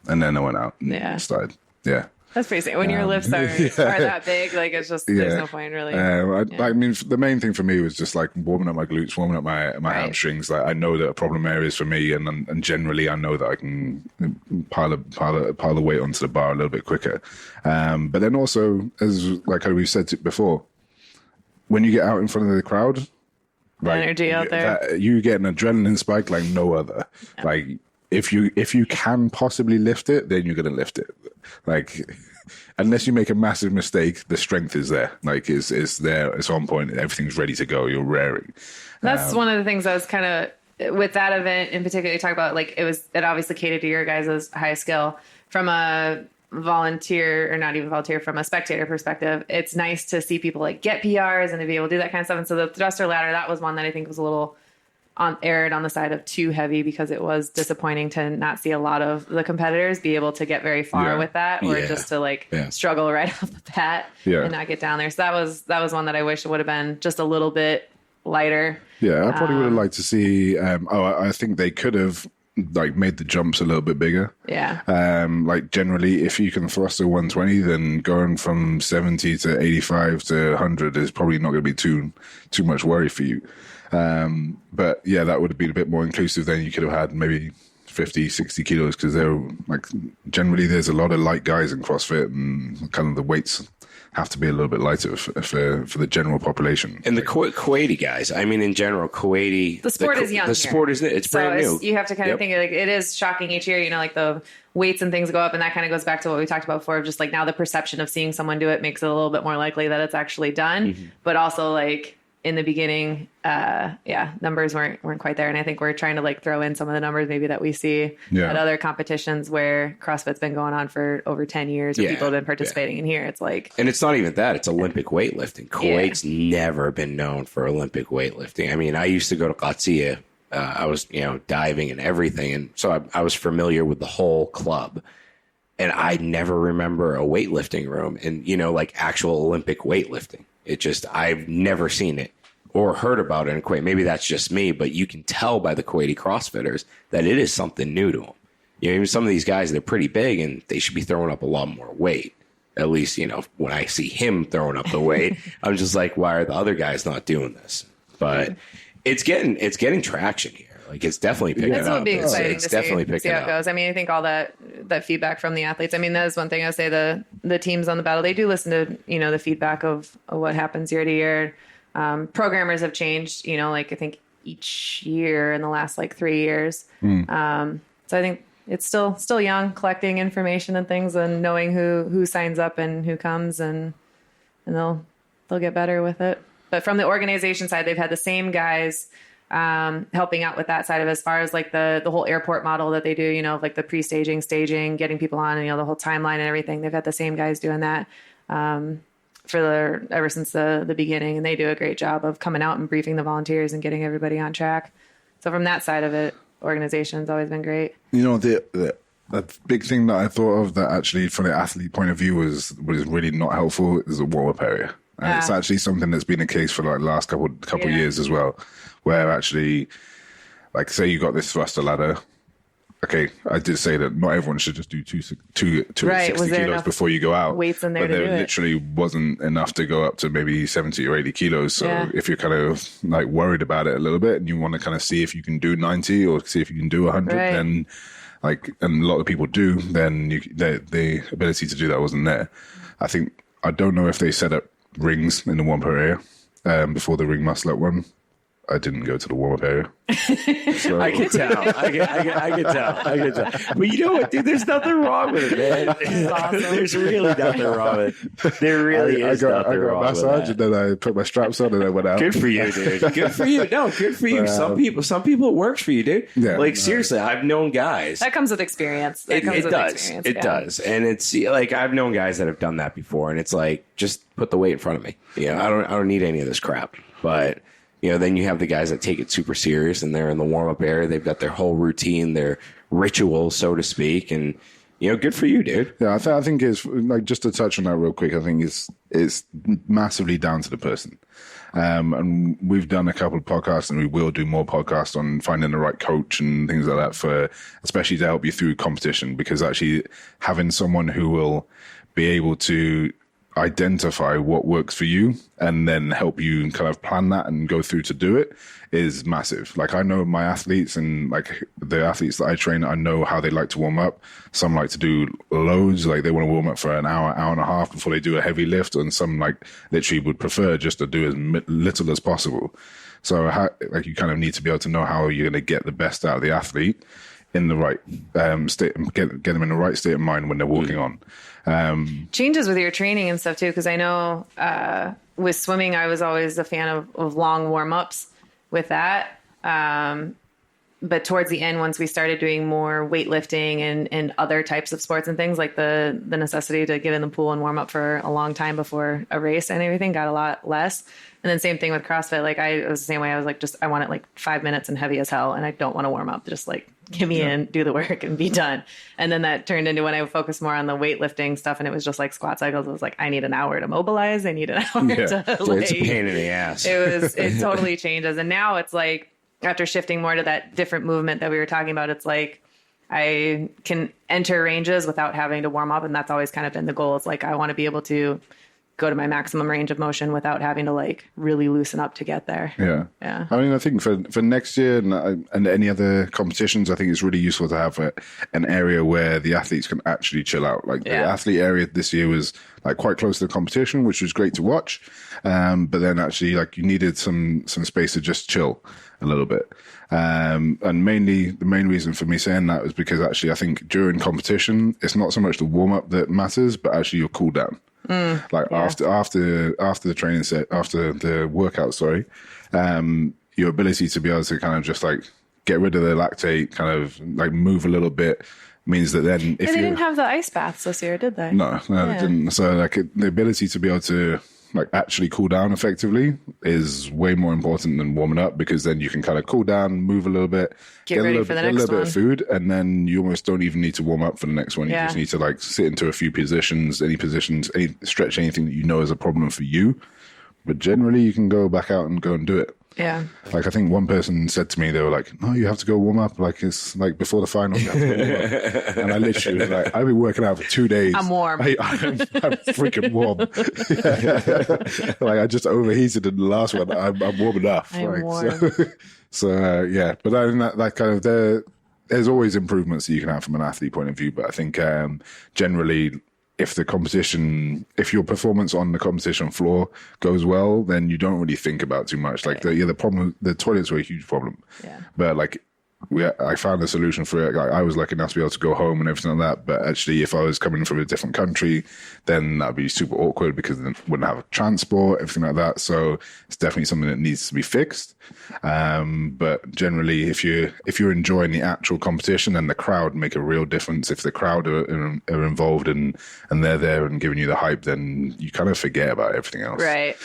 and then I went out and started. Yeah. That's pretty sick. When your lifts are that big, like, it's just, there's no point really. I mean, the main thing for me was just like warming up my glutes, warming up my hamstrings. Like, I know that a problem areas for me, and generally I know that I can pile the weight onto the bar a little bit quicker. But then also, as like how we've said before, when you get out in front of the crowd, like, energy out there, you get an adrenaline spike like no other. Yeah. Like, if you can possibly lift it, then you're going to lift it. Like, unless you make a massive mistake, the strength is there. Like, it's there. It's on point. Everything's ready to go. You're raring. That's one of the things I was kind of, with that event in particular, you talk about, like, it obviously catered to your guys' high skill. From a volunteer, or not even volunteer, from a spectator perspective, it's nice to see people like get PRs and to be able to do that kind of stuff. And so the thruster ladder, that was one that I think was a little erred on the side of too heavy, because it was disappointing to not see a lot of the competitors be able to get very far with that, or just to struggle right off the bat and not get down there. So that was one that I wish would have been just a little bit lighter. Yeah, I probably would have liked to see. I think they could have like made the jumps a little bit bigger. Yeah. Like, generally, if you can thrust a 120, then going from 70 to 85 to 100 is probably not going to be too much worry for you. But yeah, that would have been a bit more inclusive. Then you could have had maybe 50, 60 kilos because they're like, generally there's a lot of light guys in CrossFit and kind of the weights have to be a little bit lighter for the general population. And the Kuwaiti guys, I mean, in general, Kuwaiti... The sport is young. The sport is, it's brand new. You have to kind of think, like, it is shocking each year, you know, like the weights and things go up, and that kind of goes back to what we talked about before, of just like now the perception of seeing someone do it makes it a little bit more likely that it's actually done. Mm-hmm. But also, like, in the beginning, numbers weren't quite there. And I think we're trying to like throw in some of the numbers maybe that we see at other competitions where CrossFit's been going on for over 10 years. Or people have been participating in here. It's like, and it's not even that, it's Olympic weightlifting. Kuwait's never been known for Olympic weightlifting. I mean, I used to go to Gcc. I was, diving and everything. And so I was familiar with the whole club. And I never remember a weightlifting room and, like actual Olympic weightlifting. It just, I've never seen it or heard about it in Kuwait. Maybe that's just me, but you can tell by the Kuwaiti CrossFitters that it is something new to them. Even some of these guys, they're pretty big and they should be throwing up a lot more weight. At least, when I see him throwing up the weight, I'm just like, why are the other guys not doing this? But it's getting traction here. Like, it's definitely picking up. It's going to be exciting it's to definitely see picking how it goes. I mean, I think all that feedback from the athletes. I mean, that is one thing I say. The teams on the battle, they do listen to the feedback of what happens year to year. Programmers have changed. Like I think each year in the last like 3 years. So I think it's still young, collecting information and things, and knowing who signs up and who comes, and they'll get better with it. But from the organization side, they've had the same guys helping out with that side of it, as far as like the whole airport model that they do, like the pre-staging, staging, getting people on, the whole timeline and everything. They've had the same guys doing that ever since the beginning, and they do a great job of coming out and briefing the volunteers and getting everybody on track. So from that side of it, organization's always been great. The big thing that I thought of that actually from the athlete point of view was really not helpful is the warm-up area. And it's actually something that's been the case for like the last couple of years as well, where actually, like, say you got this thruster ladder. Okay, I did say that not everyone should just do 260 kilos before you go out. Weights in there, but there literally wasn't enough to go up to maybe 70 or 80 kilos. So if you're kind of like worried about it a little bit and you want to kind of see if you can do 90 or see if you can do 100, then and a lot of people do, then the ability to do that wasn't there. I don't know if they set up rings in the warm-up area before the ring muscle up one. I didn't go to the warm-up area. So. I can tell. I can tell. But you know what, dude? There's nothing wrong with it, man. Awesome. There's really nothing wrong with it. There really is nothing wrong with it. I got a massage, and then I put my straps on and I went out. Good for you, dude. Good for you. No, good for you. Some people it works for you, dude. Yeah, seriously, I've known guys. That comes with experience. It does. And it's like, I've known guys that have done that before, and it's like, just put the weight in front of me. I don't need any of this crap. But then you have the guys that take it super serious and they're in the warm-up area. They've got their whole routine, their ritual, so to speak. And, good for you, dude. Yeah, I think it's like, just to touch on that real quick, I think it's massively down to the person. And we've done a couple of podcasts and we will do more podcasts on finding the right coach and things like that especially to help you through competition, because actually having someone who will be able to identify what works for you and then help you kind of plan that and go through to do it is massive. Like, I know my athletes, and like the athletes that I train, I know how they like to warm up. Some like to do loads, like they want to warm up for an hour and a half before they do a heavy lift, and some like literally would prefer just to do as little as possible. So you kind of need to be able to know how you're going to get the best out of the athlete in the right state, get them in the right state of mind when they're walking on. Changes with your training and stuff too, because I know with swimming, I was always a fan of long warm-ups with that. But towards the end, once we started doing more weightlifting and other types of sports and things, like the necessity to get in the pool and warm up for a long time before a race and everything got a lot less. And then same thing with CrossFit. Like, it was the same way. I was like, I want it like 5 minutes and heavy as hell, and I don't want to warm up. Just like, get me in, do the work, and be done. And then that turned into when I focused more on the weightlifting stuff, and it was just like squat cycles. It was like, I need an hour to mobilize. I need an hour to like. It's a pain in the ass. It totally changes. And now it's like, after shifting more to that different movement that we were talking about, it's like I can enter ranges without having to warm up. And that's always kind of been the goal. It's like, I want to be able to go to my maximum range of motion without having to like really loosen up to get there. Yeah. I mean, I think for next year and any other competitions, I think it's really useful to have an area where the athletes can actually chill out. Like the athlete area this year was like quite close to the competition, which was great to watch. But then actually like you needed some space to just chill a little bit. And the main reason for me saying that was because actually I think during competition, it's not so much the warm up that matters, but actually your cool down. After the training set, after the workout, your ability to be able to kind of just like get rid of the lactate, kind of like move a little bit, means that then if they didn't have the ice baths this year, did they? No, they didn't. So like the ability to be able to like actually cool down effectively is way more important than warming up, because then you can kind of cool down, move a little bit, get ready for the next one, get a little bit of food, and then you almost don't even need to warm up for the next one. You just need to like sit into a few positions, stretch anything that you know is a problem for you. But generally you can go back out and go and do it. Yeah. Like I think one person said to me, they were like, "No, you have to go warm up. Like it's like before the final, you have to go warm up." And I literally was like, I've been working out for 2 days. I'm warm. I'm freaking warm. Like I just overheated in the last one. I'm warm enough. I'm warm. So yeah. But I think that kind of there's always improvements that you can have from an athlete point of view. But I think generally, if your performance on the competition floor goes well, then you don't really think about too much. Like the toilets were a huge problem. Yeah. But like I found a solution for it. Like I was lucky enough to be able to go home and everything like that. But actually, if I was coming from a different country, then that'd be super awkward because then wouldn't have transport, everything like that. So it's definitely something that needs to be fixed. But generally, if you're enjoying the actual competition, and the crowd make a real difference. If the crowd are involved and they're there and giving you the hype, then you kind of forget about everything else. Right.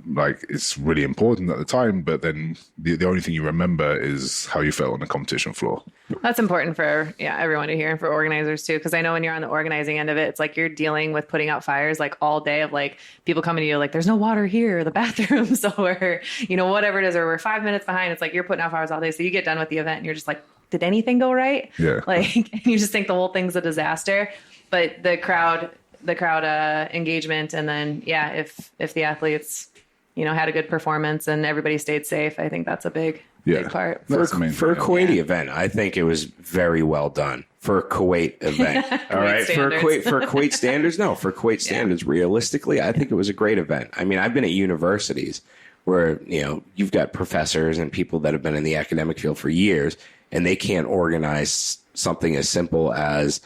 Like it's really important at the time, but then the only thing you remember is how you felt on the competition floor. That's important for everyone to hear, and for organizers too, because I know when you're on the organizing end of it, it's like you're dealing with putting out fires like all day of like people coming to you like there's no water here, or the bathrooms, or whatever it is, or we're 5 minutes behind. It's like you're putting out fires all day, so you get done with the event and you're just like, did anything go right? Like you just think the whole thing's a disaster. But the crowd engagement, and then if the athletes had a good performance and everybody stayed safe, I think that's a big part. For a Kuwaiti event, I think it was very well done. For a Kuwait event, all right. For Kuwait standards, standards, realistically, I think it was a great event. I mean, I've been at universities where you've got professors and people that have been in the academic field for years, and they can't organize something as simple as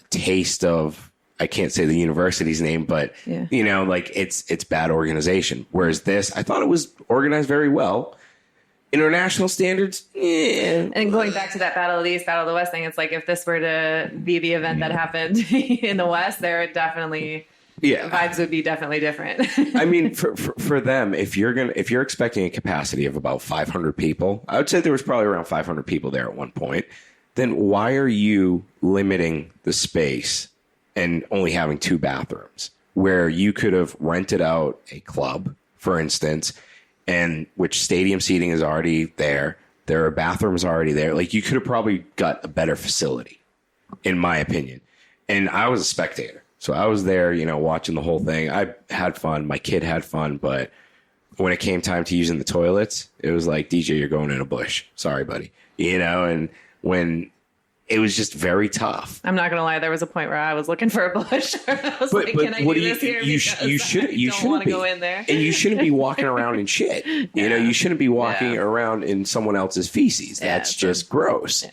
taste of. I can't say the university's name, but like it's bad organization. Whereas this, I thought it was organized very well. International standards, And going back to that Battle of the East, Battle of the West thing, it's like if this were to be the event that happened in the West, there would definitely vibes would be definitely different. I mean, for them, if you're expecting a capacity of about 500 people, I would say there was probably around 500 people there at one point. Then why are you limiting the space and only having 2 bathrooms, where you could have rented out a club, for instance, and which stadium seating is already there. There are bathrooms already there. Like you could have probably got a better facility, in my opinion. And I was a spectator. So I was there, watching the whole thing. I had fun. My kid had fun. But when it came time to using the toilets, it was like, DJ, you're going in a bush. Sorry, buddy. And when it was just very tough. I'm not going to lie. There was a point where I was looking for a bush. I was like, can I do this here? You shouldn't want to go in there. And you shouldn't be walking around in shit. You shouldn't be walking around in someone else's feces. That's just gross. Yeah.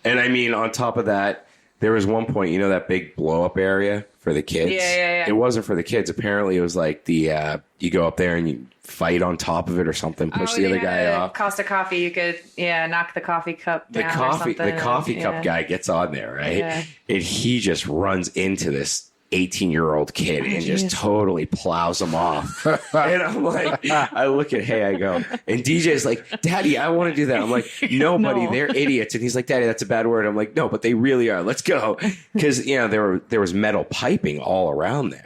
And I mean, on top of that, there was one point, that big blow up area for the kids. Yeah. It wasn't for the kids. Apparently it was like the, you go up there and you fight on top of it or something, push the other guy off. Costa Coffee, you could knock the coffee cup down The coffee cup guy gets on there, right? Yeah. And he just runs into this 18-year-old kid and just totally plows him off. And I'm like, I look at I go, and DJ's like, Daddy, I want to do that. I'm like, no, buddy, they're idiots. And he's like, Daddy, that's a bad word. I'm like, no, but they really are. Let's go. Because, there was metal piping all around there.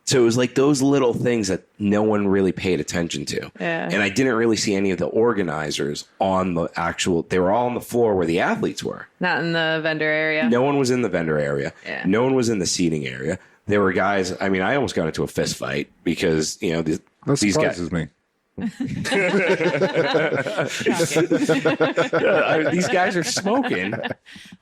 So it was like those little things that no one really paid attention to. Yeah. And I didn't really see any of the organizers on the they were all on the floor where the athletes were. Not in the vendor area. No one was in the vendor area. Yeah. No one was in the seating area. there were guys. I mean, I almost got into a fist fight because That these guys. surprises me. These guys are smoking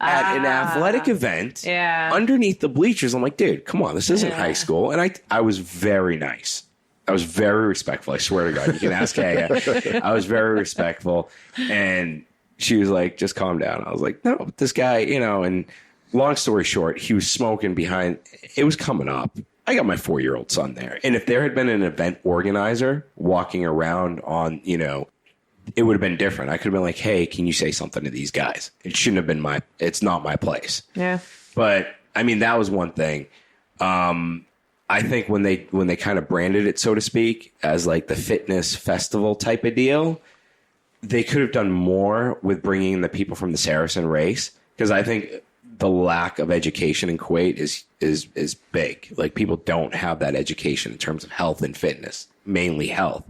at an athletic event underneath the bleachers. I'm like, dude, come on, this isn't high school. And I was very nice. I was very respectful. I swear to God, you can ask Haya. I was very respectful. And she was like, just calm down. I was like, no, this guy, and long story short, he was smoking behind. It was coming up. I got my 4-year-old son there. And if there had been an event organizer walking around on, it would have been different. I could have been like, hey, can you say something to these guys? It shouldn't have been it's not my place. Yeah. But I mean, that was one thing. I think when they kind of branded it, so to speak, as like the fitness festival type of deal, they could have done more with bringing the people from the Saracen race. Because I think the lack of education in Kuwait is big. Like, people don't have that education in terms of health and fitness, mainly health.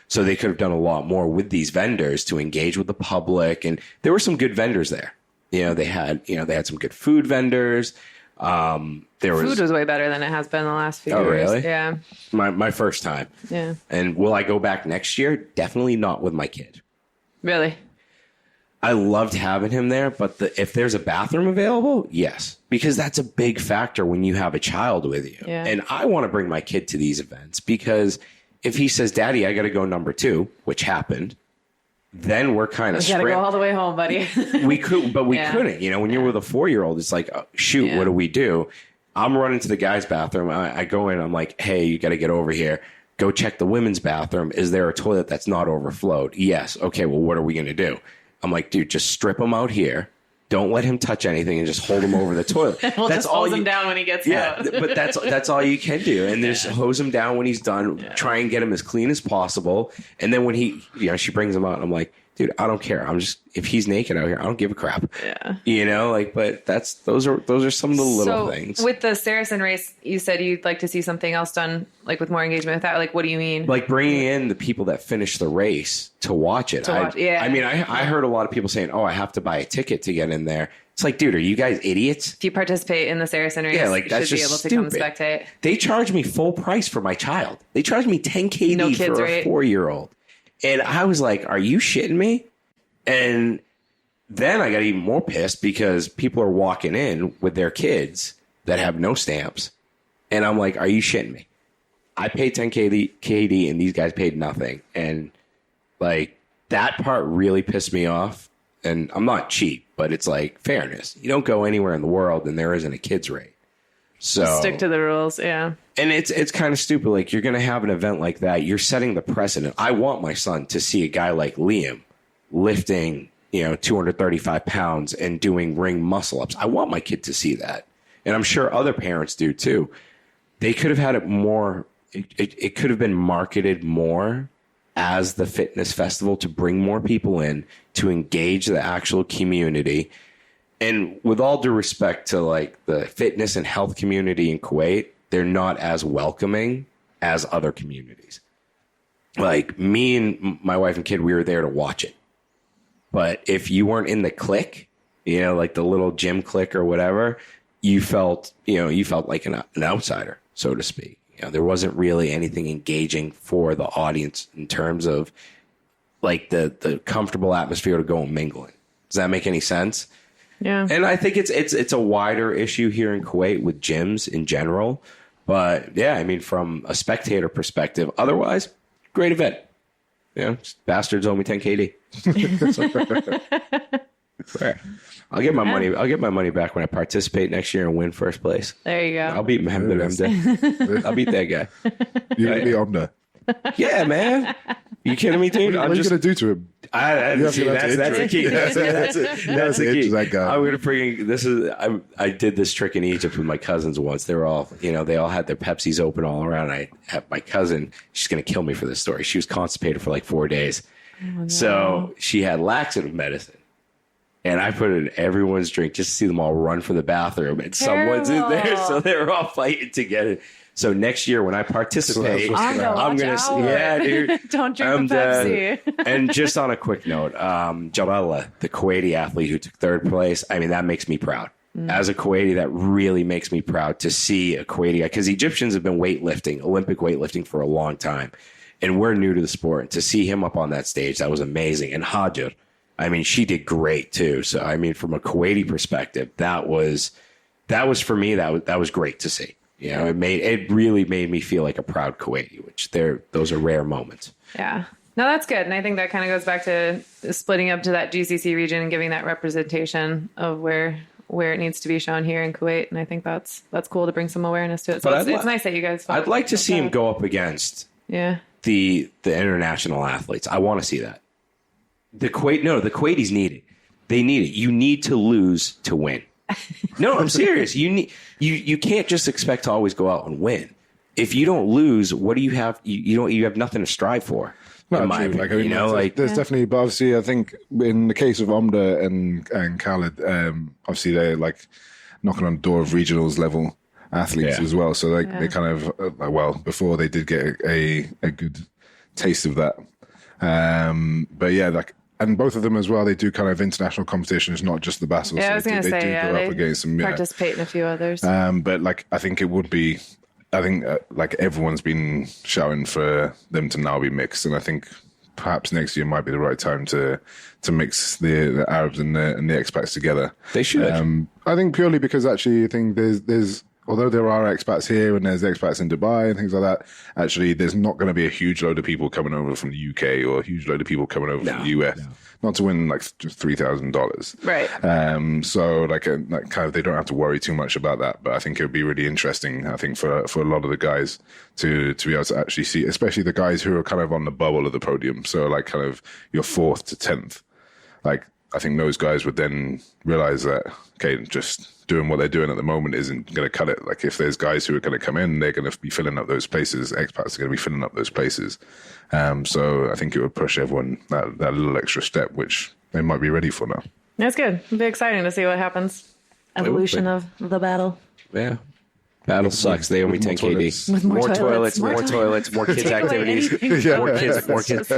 So they could have done a lot more with these vendors to engage with the public. And there were some good vendors there. They had some good food vendors. Food was way better than it has been the last few years. Oh, really? Yeah. My first time. Yeah. And will I go back next year? Definitely not with my kid. Really? I loved having him there, but if there's a bathroom available, yes, because that's a big factor when you have a child with you. Yeah. And I want to bring my kid to these events because if he says, Daddy, I got to go number 2, which happened, then we're kind of got to go all the way home, buddy. we couldn't. When you're with a 4-year-old, it's like, oh, shoot, what do we do? I'm running to the guy's bathroom. I go in. I'm like, hey, you got to get over here. Go check the women's bathroom. Is there a toilet that's not overflowed? Yes. Okay, well, what are we going to do? I'm like, dude, just strip him out here. Don't let him touch anything and just hold him over the toilet. We'll just hose him down when he gets out. But that's all you can do. And just hose him down when he's done. Yeah. Try and get him as clean as possible. And then when she brings him out, I'm like, dude, I don't care. If he's naked out here, I don't give a crap. Yeah. But those are some of the little things. With the Saracen race, you said you'd like to see something else done, like with more engagement with that. Like, what do you mean? Like bringing in the people that finish the race to watch it. I heard a lot of people saying, oh, I have to buy a ticket to get in there. It's like, dude, are you guys idiots? If you participate in the Saracen race, you should be able to come spectate. They charge me full price for my child. They charge me 10 KD for a 4-year-old. And I was like, are you shitting me? And then I got even more pissed because people are walking in with their kids that have no stamps. And I'm like, are you shitting me? I paid 10 KD and these guys paid nothing. And like, that part really pissed me off. And I'm not cheap, but it's like fairness. You don't go anywhere in the world and there isn't a kids rate. So stick to the rules. Yeah. And it's kind of stupid. Like, you're going to have an event like that. You're setting the precedent. I want my son to see a guy like Liam lifting, 235 pounds and doing ring muscle ups. I want my kid to see that. And I'm sure other parents do too. They could have had it more. It could have been marketed more as the fitness festival to bring more people in, to engage the actual community. And with all due respect to like the fitness and health community in Kuwait, they're not as welcoming as other communities. Like, me and my wife and kid, we were there to watch it. But if you weren't in the clique, like the little gym clique or whatever, you felt like an outsider, so to speak. There wasn't really anything engaging for the audience in terms of like the comfortable atmosphere to go and mingle in. Does that make any sense? Yeah. And I think it's a wider issue here in Kuwait with gyms in general. But yeah, I mean, from a spectator perspective, otherwise, great event. Bastards owe me 10 KD. I'll get my money. I'll get my money back when I participate next year and win first place. There you go. I'll beat Mahdi. I'll beat that guy. You'll be on there. Yeah, man. You kidding me, dude? What are you going to do to him? That's the key. That's the key. That guy. I'm going to bring I did this trick in Egypt with my cousins once. They were all, they all had their Pepsis open all around. I have my cousin. She's going to kill me for this story. She was constipated for like 4 days. Oh, no. So she had laxative medicine. And I put it in everyone's drink just to see them all run for the bathroom. And someone's in there. So they were all fighting to get it. So next year when I participate, I'm going to, yeah, dude. Don't drink the Pepsi. And just on a quick note, Jalala, the Kuwaiti athlete who took third place, I mean, that makes me proud. As a Kuwaiti, that really makes me proud to see a Kuwaiti guy, because Egyptians have been weightlifting, Olympic weightlifting for a long time, and we're new to the sport. And to see him up on that stage, that was amazing. And Hajar, I mean, she did great too. So, I mean, from a Kuwaiti perspective, that was for me, that was great to see. You know, it really made me feel like a proud Kuwaiti, which those are rare moments. Yeah. No, that's good. And I think that kind of goes back to splitting up to that GCC region and giving that representation of where it needs to be shown here in Kuwait. And I think that's cool to bring some awareness to it. So it's nice that you guys. I'd like to see him go up against the international athletes. I want to see that. The Kuwaitis need it. They need it. You need to lose to win. No, I'm serious. You can't just expect to always go out and win. If you don't lose, what do you have? You have nothing to strive for. No, true. Like, I mean, there's definitely, but obviously, I think in the case of Omda and Khaled, obviously they're like knocking on the door of regionals level athletes as well. So they kind of before they did get a good taste of that. But yeah, like, and both of them as well, they do kind of international competitions, not just the battle. Yeah, so I was going to say, go up against some, participate in a few others. But like, I think it would be. I think like everyone's been shouting for them to now be mixed, and I think perhaps next year might be the right time to mix the Arabs and the expats together. They should. I think purely because actually I think there's although there are expats here and there's expats in Dubai and things like that, actually there's not going to be a huge load of people coming over from the UK or a huge load of people coming over from the US. Not to win like just $3,000, right? So like kind of they don't have to worry too much about that. But I think it would be really interesting. I think for a lot of the guys to be able to actually see, especially the guys who are kind of on the bubble of the podium. So like kind of your 4th to 10th. Like I think those guys would then realize that just doing what they're doing at the moment isn't going to cut it. Like if there's guys who are going to come in, they're going to be filling up those places. Expats are going to be filling up those places. So I think it would push everyone that little extra step, which they might be ready for now. That's good. It'll be exciting to see what happens. Evolution of the battle. Yeah. Battle sucks. They owe me 10 KD. With more toilets, more toilets, more kids' activities, more kids.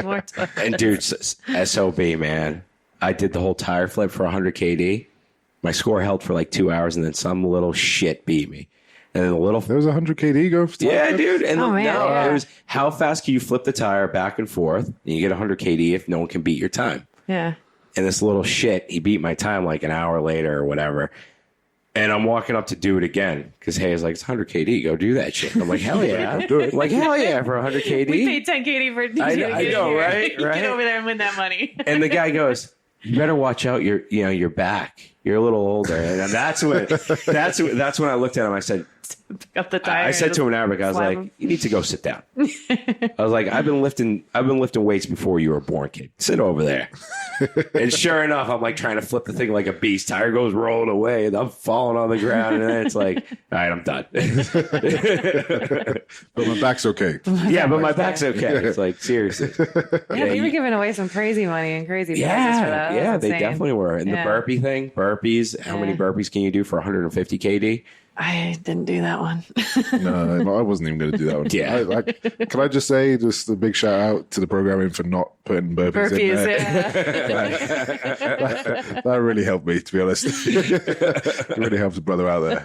And dude, SOB, man. I did the whole tire flip for 100 KD. My score held for like 2 hours, and then some little shit beat me. And then there was 100 KD go. Yeah, dude. And it was how fast can you flip the tire back and forth? And you get 100 KD if no one can beat your time. Yeah. And this little shit, he beat my time like an hour later or whatever. And I'm walking up to do it again because Hayes like, it's 100 KD. Go do that shit. I'm like, hell yeah. I'll do it. I'm like, hell yeah, for 100 KD. We paid 10 KD for I know, right? Get over there and win that money. And the guy goes, you better watch out your back. You're a little older. And that's when I looked at him. I said, pick up the tire. I said to him in Arabic, I was like, you need to go sit down. I was like, I've been lifting weights before you were born, kid. Sit over there. And sure enough, I'm like trying to flip the thing like a beast. Tire goes rolling away, and I'm falling on the ground. And then it's like, all right, I'm done. But my back's okay. Yeah, but my back's okay. It's like, seriously. Yeah, you were giving away some crazy money and crazy prizes for that. Yeah, they definitely were. And the burpee thing, burpees, how many burpees can you do for 150 KD? I didn't do that one. No, I wasn't even going to do that one. Yeah. Can I just say a big shout out to the programming for not putting burpees in there? Yeah. That really helped me, to be honest. It really helped the brother out there.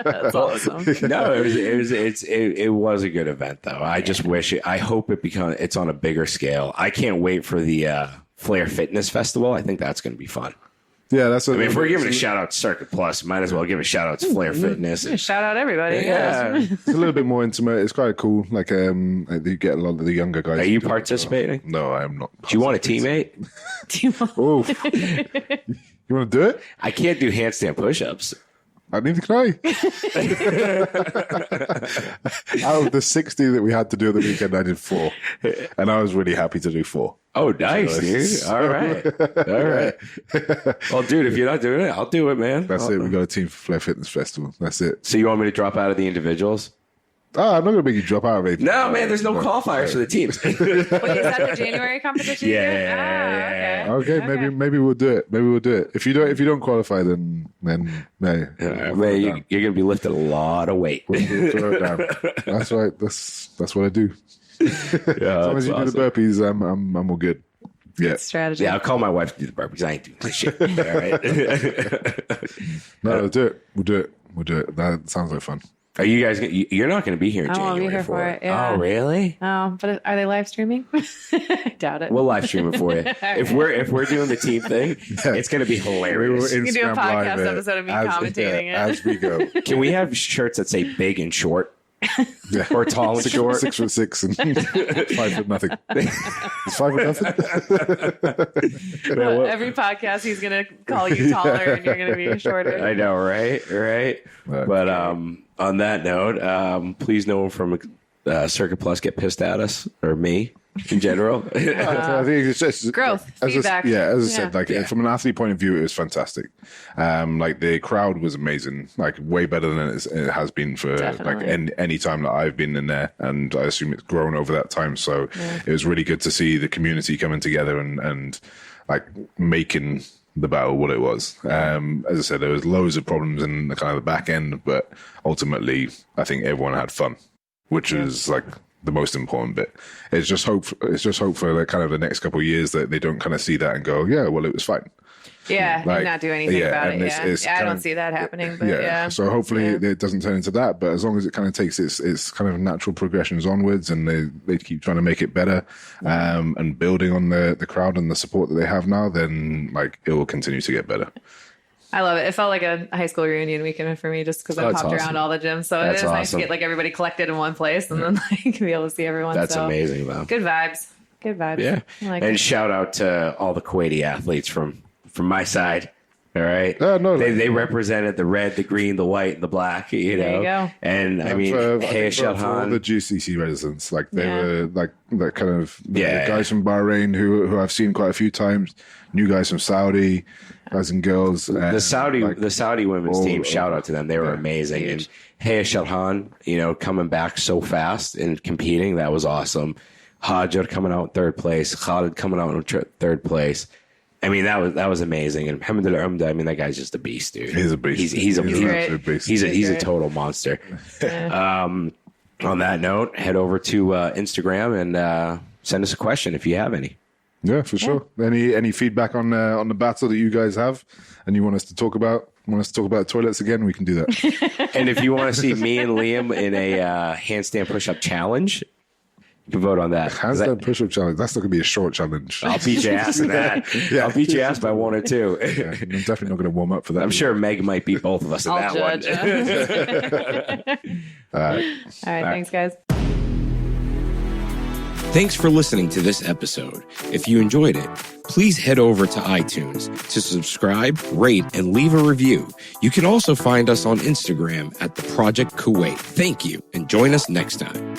That's awesome. No, it was a good event though. I just wish I hope it's on a bigger scale. I can't wait for the Flair Fitness Festival. I think that's going to be fun. Yeah, if we're giving a shout out to Circuit Plus, might as well give a shout out to Flair Fitness. Shout out everybody. Yeah. It's a little bit more intimate. It's quite cool. Like, you get a lot of the younger guys. Are you participating? No, I am not. Do you want a teammate? Oh, you want to do it? I can't do handstand push-ups. Neither can I. Out of the 60 that we had to do at the weekend, I did 4. And I was really happy to do 4. Oh, nice, dude. All right. Well, dude, if you're not doing it, I'll do it, man. That's it. We got a team for Flair Fitness Festival. That's it. So you want me to drop out of the individuals? I'm not going to make you drop out of it. No, man, there's no qualifiers for the teams. Wait, is that the January competition? Yeah. Okay, maybe we'll do it. Maybe we'll do it. If you don't qualify, then man, you're going to be lifting a lot of weight. We'll throw it down. That's right. That's what I do. Yeah, as long as you do the burpees, I'm all good. Yeah. Strategy. Yeah, I'll call my wife to do the burpees. I ain't doing this shit. All right. No, we'll do it. We'll do it. That sounds like fun. Are you guys? You're not going to be here in I won't January be here for it. Yeah. Oh, really? Oh, but are they live streaming? I doubt it. We'll live stream it for you. If we're doing the team thing, it's going to be hilarious. We can do a podcast episode of me commentating it as we go. Can we have shirts that say big and short? Yeah. Or tall and short? 6'6" and 5 foot nothing. It's 5 foot nothing. Well, every podcast he's gonna call you taller and you're gonna be shorter. I know, right? But on that note, please no one from Circuit Plus get pissed at us or me in general. I think it's just growth, feedback. As I said, from an athlete point of view, it was fantastic. Like the crowd was amazing, like way better than it has been for any time that I've been in there, and I assume it's grown over that time. So it was really good to see the community coming together and like making the battle what it was. As I said, there was loads of problems in the kind of the back end, but ultimately, I think everyone had fun, which is like the most important bit. It's just hope for the kind of the next couple of years that they don't kind of see that and go, yeah, well, it was fine. Yeah, and not do anything about it. I don't see that happening, but yeah. So hopefully it doesn't turn into that, but as long as it kind of takes its kind of natural progressions onwards and they keep trying to make it better, and building on the crowd and the support that they have now, then like it will continue to get better. I love it. It felt like a high school reunion weekend for me just because I popped around all the gyms. So it is nice to get like everybody collected in one place and then like be able to see everyone. That's amazing, though. Good vibes. Yeah. And shout out to all the Kuwaiti athletes from my side. All right. They represented the red, the green, the white, and the black, you know. There you go. And I mean, for all the GCC residents, like they were like that kind of guys from Bahrain who I've seen quite a few times, new guys from Saudi, guys and girls. The Saudi women's team, shout out to them. They were amazing. And Haya Shalhan, you know, coming back so fast and competing, that was awesome. Hajar coming out in third place, Khalid coming out in third place. I mean, that was amazing. And Mohamed Al Umda, I mean, that guy's just a beast, dude. He's a beast. He's a beast. He's a total monster. On that note, head over to Instagram and send us a question if you have any. Yeah, for sure. Any feedback on the battle that you guys have and you want us to talk about? Toilets again? We can do that. And if you want to see me and Liam in a handstand push-up challenge, you can vote on that. Handstand push-up challenge. That's not going to be a short challenge. I'll beat your ass in that. I'll beat your ass by 1 or 2. I'm definitely not going to warm up for that. I'm sure Meg might beat both of us in that one. All right. Thanks, guys. Thanks for listening to this episode. If you enjoyed it, please head over to iTunes to subscribe, rate, and leave a review. You can also find us on Instagram at The Project Kuwait. Thank you, and join us next time.